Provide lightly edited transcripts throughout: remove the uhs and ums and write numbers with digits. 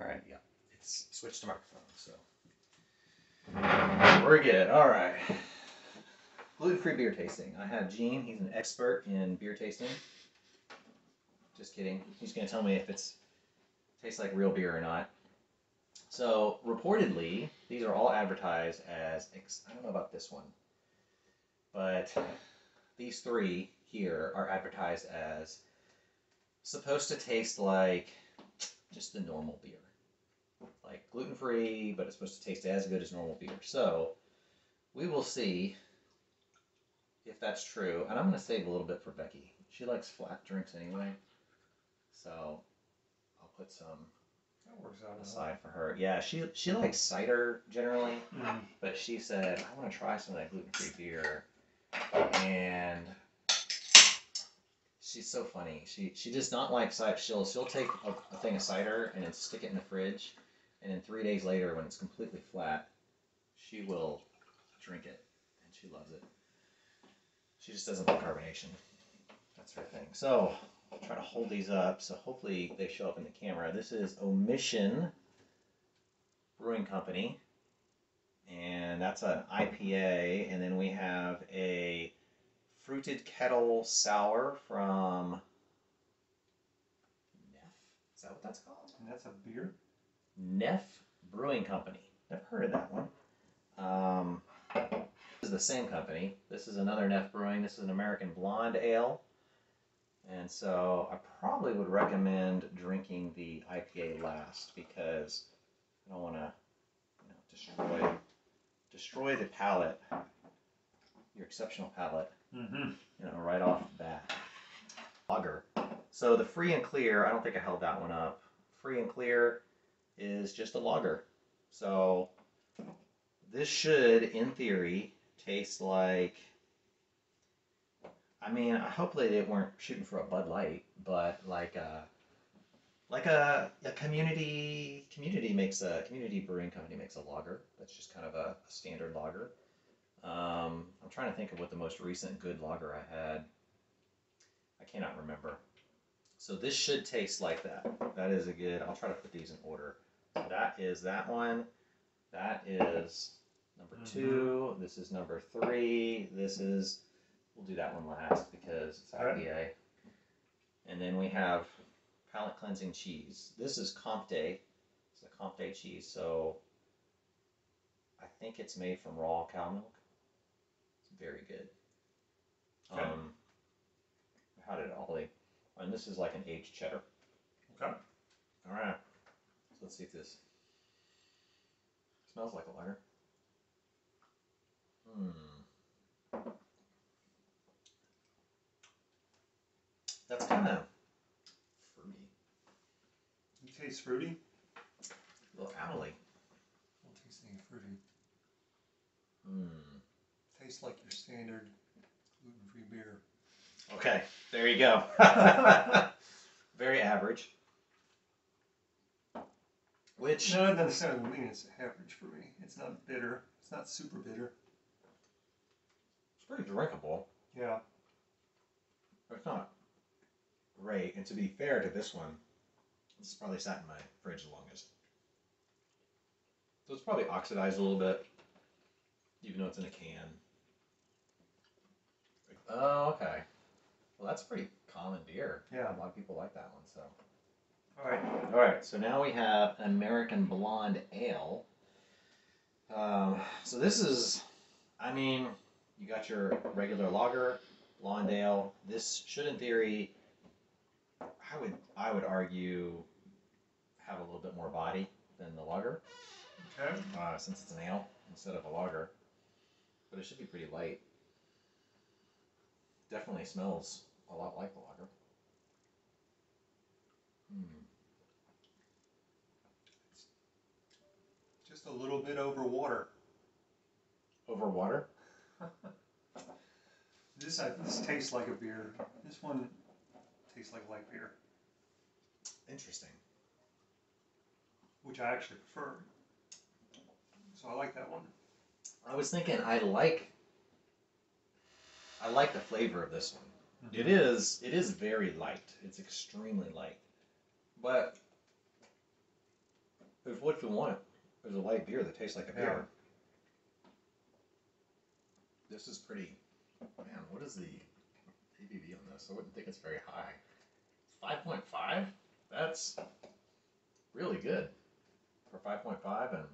All right, yeah. It's switched to microphone, so we're good. All right. Gluten-free beer tasting. I have Gene. He's an expert in beer tasting. Just kidding. He's going to tell me if it tastes like real beer or not. So, reportedly, these are all advertised as, I don't know about this one, but these three here are advertised as supposed to taste like just the normal beer. Like gluten-free, but it's supposed to taste as good as normal beer. So, we will see if that's true. And I'm going to save a little bit for Becky. She likes flat drinks anyway. So, I'll put some aside for her. Yeah, she likes cider generally, but she said, I want to try some of that gluten-free beer. And she's so funny. She does not like cider. She'll take a thing of cider and then stick it in the fridge, and then 3 days later, when it's completely flat, she will drink it, and she loves it. She just doesn't like carbonation. That's her thing. So I'll try to hold these up, so hopefully they show up in the camera. This is Omission Brewing Company, and that's an IPA, and then we have a Fruited Kettle Sour from Neff. Is that what that's called? And that's a beer? Neff Brewing Company. Never heard of that one. This is the same company. This is another Neff Brewing. This is an American Blonde Ale. And so I probably would recommend drinking the IPA last because I don't want to destroy the palate, your exceptional palate, right off the bat. Lager. So the Free and Clear, I don't think I held that one up. Free and Clear is just a lager. So this should, in theory, taste like, I mean, hopefully they weren't shooting for a Bud Light, but like a community brewing company makes a lager. That's just kind of a standard lager. I'm trying to think of what the most recent good lager I had. I cannot remember. So this should taste like that. That is a good, I'll try to put these in order. So that is that one. That is number 2. This is number 3. We'll do that one last because it's IPA. And then we have palate cleansing cheese. This is Comte. It's a Comte cheese, so I think it's made from raw cow milk. It's very good. Okay. How did it all leave? And this is like an aged cheddar. Okay. All right. So let's see if this smells like a lager. That's kind of fruity. You taste fruity? A little apple-y. I don't taste any fruity. Tastes like your standard gluten-free beer. Okay, there you go. Very average. Which? No, it doesn't sound mean it's average for me. It's not bitter. It's not super bitter. It's pretty drinkable. Yeah. But it's not great. And to be fair to this one, this probably sat in my fridge the longest. So it's probably oxidized a little bit, even though it's in a can. Oh, okay. Well, that's a pretty common beer. Yeah. A lot of people like that one, so. All right. All right, so now we have an American Blonde Ale. So this is, I mean, you got your regular lager, blonde ale. This should, in theory, I would argue, have a little bit more body than the lager. Okay. Since it's an ale instead of a lager, but it should be pretty light. Definitely smells a lot like the lager. Just a little bit over water. Over water? This tastes like a beer. This one tastes like light beer. Interesting. Which I actually prefer. So I like that one. I was thinking I like the flavor of this one. It is very light. It's extremely light. But if what you want is a light beer that tastes like a beer, this is pretty. Man, what is the ABV on this? I wouldn't think it's very high. 5.5? That's really good for 5.5 and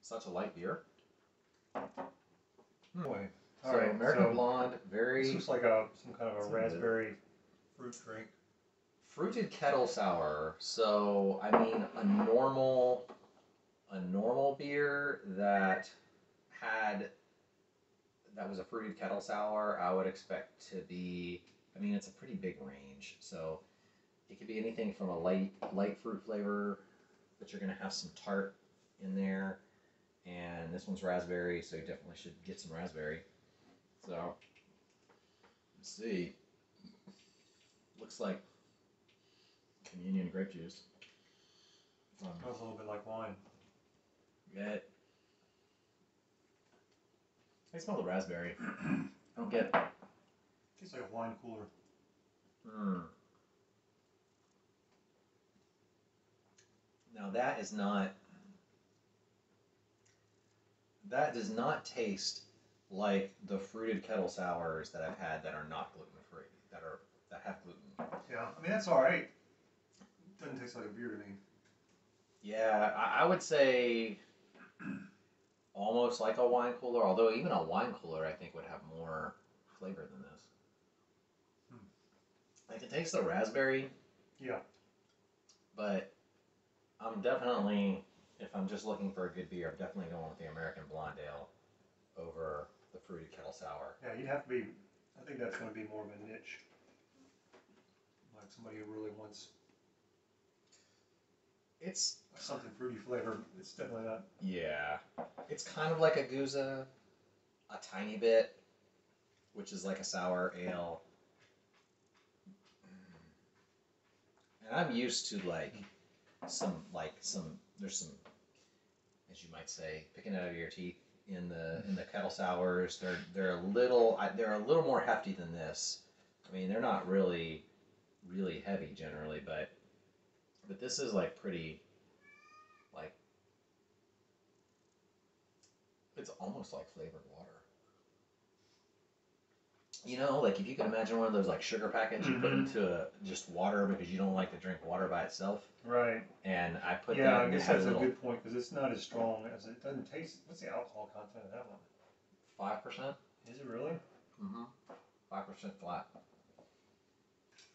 such a light beer. Boy. So American Blonde, very. This looks like some kind of a raspberry fruit drink. Fruited Kettle sour. So I mean, a normal beer that was a fruited kettle sour, I would expect to be. I mean, it's a pretty big range. So it could be anything from a light fruit flavor, but you're gonna have some tart in there. And this one's raspberry, so you definitely should get some raspberry. So let's see. Looks like communion grape juice. Smells a little bit like wine. Yeah. I smell the raspberry. I don't get. Tastes like a wine cooler. Now that is not. That does not taste like the fruited kettle sours that I've had that are not gluten free. That have gluten. Yeah, I mean that's all right. It doesn't taste like a beer to me. Yeah, I would say almost like a wine cooler, although even a wine cooler I think would have more flavor than this. I can taste the raspberry. Yeah. But I'm definitely, if I'm just looking for a good beer, I'm definitely going with the American Blonde Ale over the fruited kettle sour. Yeah, you'd have to be, I think that's going to be more of a niche. Like somebody who really wants It's something fruity flavored. It's definitely not. Yeah. It's kind of like a Gouza, a tiny bit, which is like a sour ale. And I'm used to there's some, as you might say, picking it out of your teeth in the kettle sours. They're a little more hefty than this. I mean, they're not really heavy generally, but this is like pretty, like, it's almost like flavored water. You know, like if you could imagine one of those like sugar packets you put into just water because you don't like to drink water by itself. Right. And I put that. that. Yeah, I guess that's a good point because it's not as strong as it doesn't taste. What's the alcohol content of that one? 5%. Is it really? 5% flat.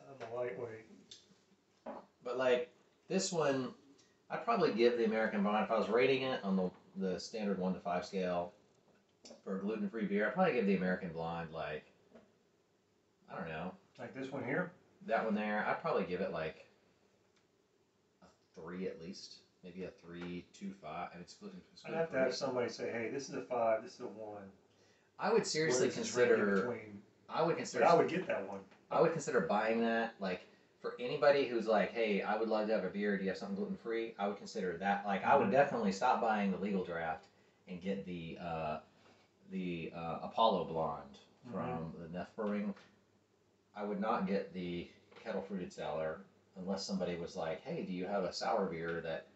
I'm a lightweight. But like this one, I'd probably give the American Blonde, if I was rating it on the standard 1 to 5 scale for a gluten-free beer, I'd probably give the American Blonde like, I don't know. Like this one here? That one there, I'd probably give it like a 3 at least. Maybe a 3.25. And it's gluten-free. I'd have to have somebody say, hey, this is a 5, this is a 1. I would seriously consider. I would get that one. I would consider buying that. Like for anybody who's like, hey, I would love to have a beer. Do you have something gluten free? I would consider that. Like I would definitely stop buying the legal draft and get the Apollo Blonde from the Neff Brewing. I would not get the Kettle Fruited Sour unless somebody was like, hey, do you have a sour beer that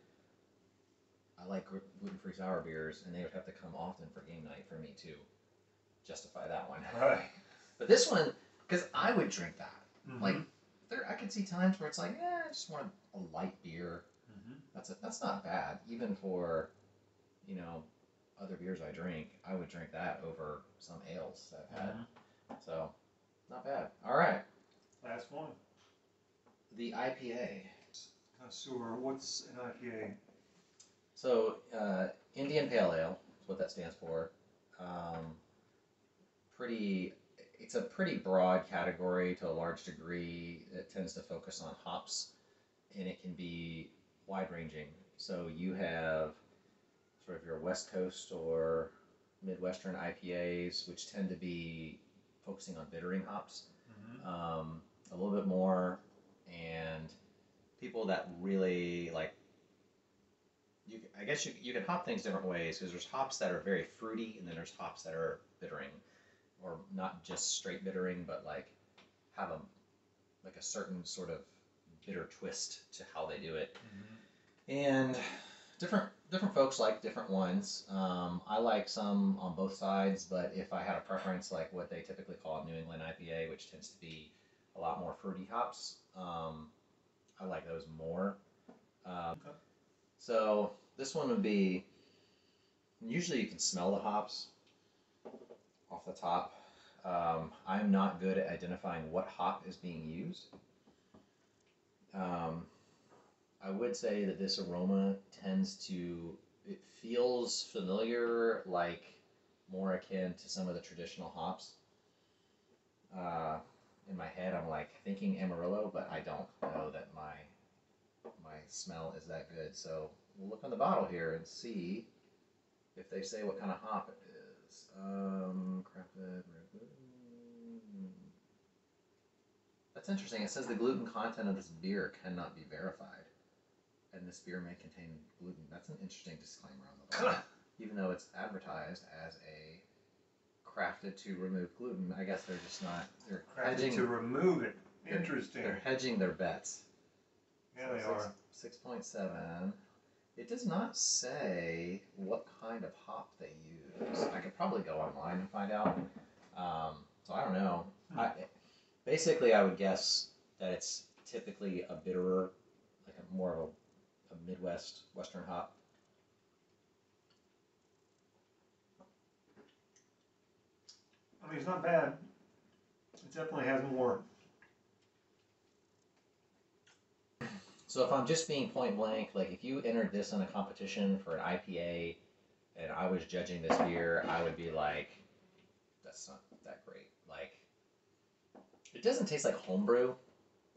I like gluten-free sour beers, and they would have to come often for game night for me to justify that one. Right. But this one, because I would drink that. Like, I could see times where it's like, I just want a light beer. That's not bad, even for, other beers I drink. I would drink that over some ales that I've had. So, not bad. All right. Last one. The IPA. Connoisseur. What's an IPA? So, Indian Pale Ale is what that stands for. It's a pretty broad category to a large degree. It tends to focus on hops, and it can be wide-ranging. So you have sort of your West Coast or Midwestern IPAs, which tend to be focusing on bittering hops a little bit more, and people that really like. I guess you can hop things different ways because there's hops that are very fruity, and then there's hops that are bittering, or not just straight bittering, but like have a certain sort of bitter twist to how they do it. And different folks like different ones. I like some on both sides, but if I had a preference, like what they typically call New England IPA, which tends to be a lot more fruity hops, I like those more. Okay. So this one would be. Usually, you can smell the hops off the top. I'm not good at identifying what hop is being used. I would say that this aroma tends to, it feels familiar, like more akin to some of the traditional hops. In my head, I'm like thinking Amarillo, but I don't know that my smell is that good. So we'll look on the bottle here and see if they say what kind of hop it is. Crafted. That's interesting. It says the gluten content of this beer cannot be verified, and this beer may contain gluten. That's an interesting disclaimer on the bottle. Even though it's advertised as a crafted to remove gluten, I guess they're just not. They're Crafted hedging to remove it. Interesting. They're hedging their bets. Yeah, So they are. 6.7. It does not say what kind of hop they use. I could probably go online and find out. So I don't know. Basically, I would guess that it's typically a bitterer, like more of a Midwest Western hop. I mean, it's not bad. It definitely has more. So if I'm just being point blank, like if you entered this in a competition for an IPA and I was judging this beer, I would be like, that's not that great. Like, it doesn't taste like homebrew,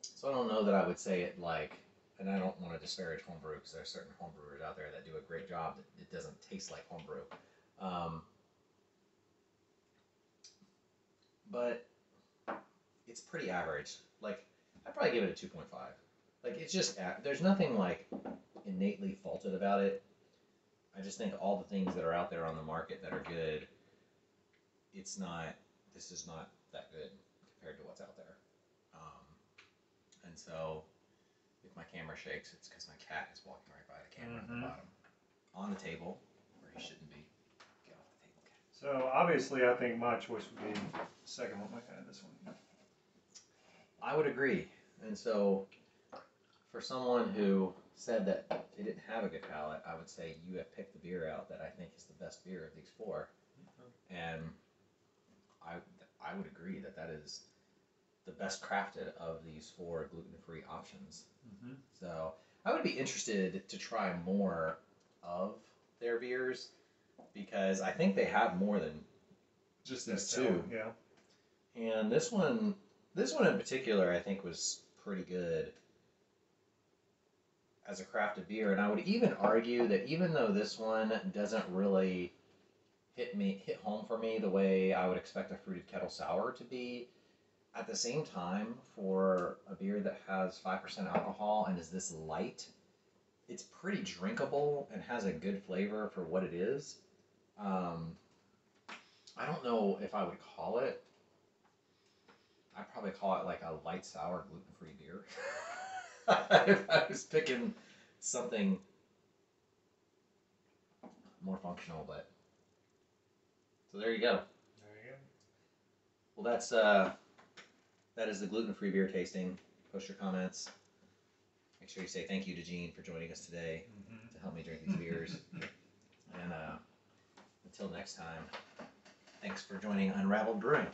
so I don't know that I would say it like, and I don't want to disparage homebrew because there are certain homebrewers out there that do a great job that it doesn't taste like homebrew. But it's pretty average. Like, I'd probably give it a 2.5. Like, it's just, there's nothing like innately faulted about it. I just think all the things that are out there on the market that are good, this is not that good compared to what's out there. And so, if my camera shakes, it's because my cat is walking right by the camera at the bottom. On the table, where he shouldn't be. Get off the table, cat. So obviously, I think my choice would be the second one we had, this one. I would agree. And so, for someone who said that they didn't have a good palate, I would say you have picked the beer out that I think is the best beer of these four. And I would agree that that is the best crafted of these four gluten-free options. So I would be interested to try more of their beers because I think they have more than Just these that two. Yeah. And this one in particular, I think was pretty good as a crafted beer. And I would even argue that even though this one doesn't really hit home for me the way I would expect a fruited kettle sour to be, at the same time, for a beer that has 5% alcohol and is this light, it's pretty drinkable and has a good flavor for what it is. I don't know if I would call it. I'd probably call it like a light sour gluten-free beer. If I was picking something more functional, but so there you go. There you go. Well, that is the gluten-free beer tasting. Post your comments. Make sure you say thank you to Gene for joining us today to help me drink these beers. And until next time, thanks for joining Unraveled Brewing.